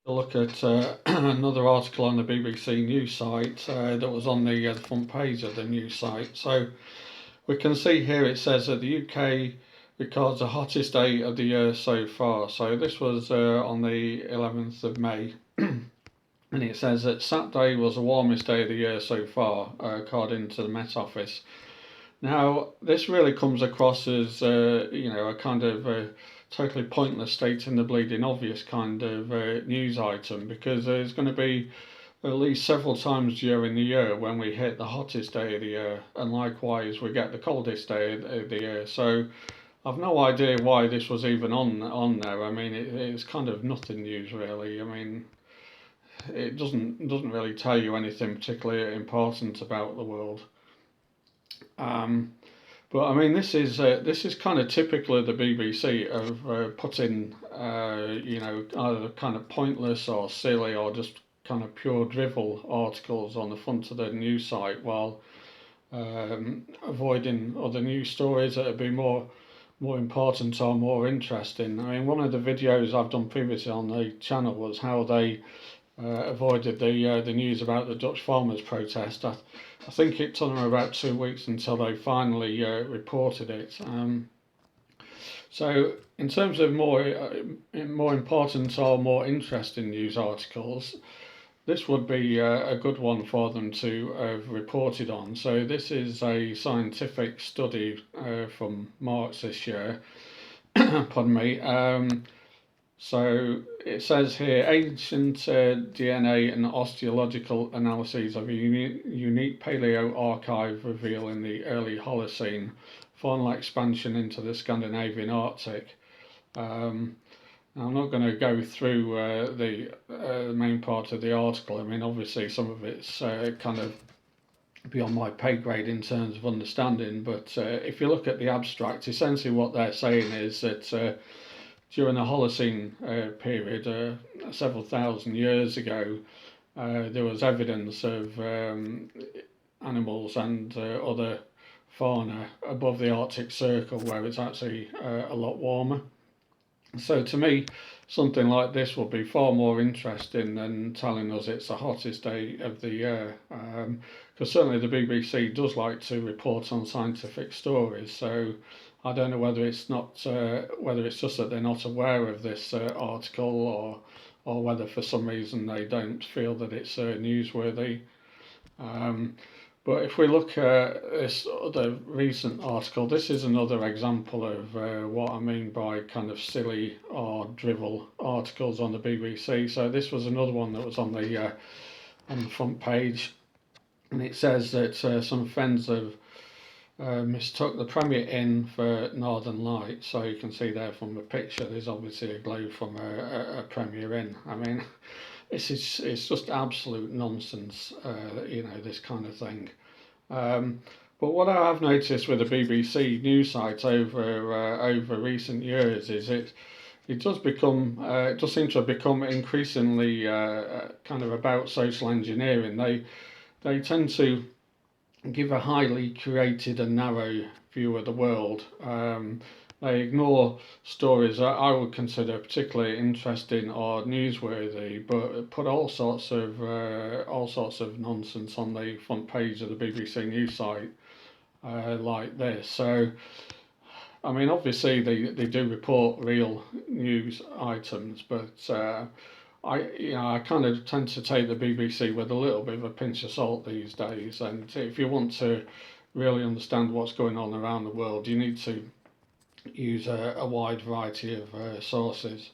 Look at another article on the BBC News site that was on the front page of the news site. So we can see here it says that the UK records the hottest day of the year so far. So this was on the 11th of May. And it says that Saturday was the warmest day of the year so far, according to the Met Office. Now, this really comes across as, a kind of totally pointless, stating the bleeding obvious kind of news item, because there's going to be at least several times during the year when we hit the hottest day of the year, and likewise we get the coldest day of the year. So I've no idea why this was even on there. I mean, it's kind of nothing news really. I mean, it doesn't really tell you anything particularly important about the world. Um, But I mean, this is kind of typical of the BBC of putting, either kind of pointless or silly or just kind of pure drivel articles on the front of the news site, while avoiding other news stories that would be more important or more interesting. I mean, one of the videos I've done previously on the channel was how they avoided the news about the Dutch farmers' protest. I think it took them about 2 weeks until they finally reported it. So, in terms of more important or more interesting news articles, this would be a good one for them to have reported on. So, this is a scientific study from March this year. Pardon me. So it says here, ancient DNA and osteological analyses of a unique paleo archive reveal in the early Holocene faunal expansion into the Scandinavian Arctic. I'm not going to go through the main part of the article. I mean, obviously, some of it's kind of beyond my pay grade in terms of understanding, but if you look at the abstract, essentially what they're saying is that during the Holocene period, several thousand years ago, there was evidence of animals and other fauna above the Arctic Circle where it's actually a lot warmer. So to me, something like this would be far more interesting than telling us it's the hottest day of the year. Because certainly the BBC does like to report on scientific stories. So I don't know whether it's not whether it's just that they're not aware of this article, or whether for some reason they don't feel that it's newsworthy. Um, but if we look at this other recent article, this is another example of what I mean by kind of silly or drivel articles on the BBC. So this was another one that was on the front page, and it says that some friends have mistook the Premier Inn for Northern Lights. So you can see there from the picture, there's obviously a glow from a Premier Inn. I mean, it's just absolute nonsense, this kind of thing. But what I have noticed with the BBC news sites over recent years is it does seem to have become increasingly kind of about social engineering. They tend to give a highly curated and narrow view of the world. They ignore stories that I would consider particularly interesting or newsworthy, but put all sorts of nonsense on the front page of the BBC news site like this. So, I mean, obviously they do report real news items, but I kind of tend to take the BBC with a little bit of a pinch of salt these days. And if you want to really understand what's going on around the world, you need to use a wide variety of sources.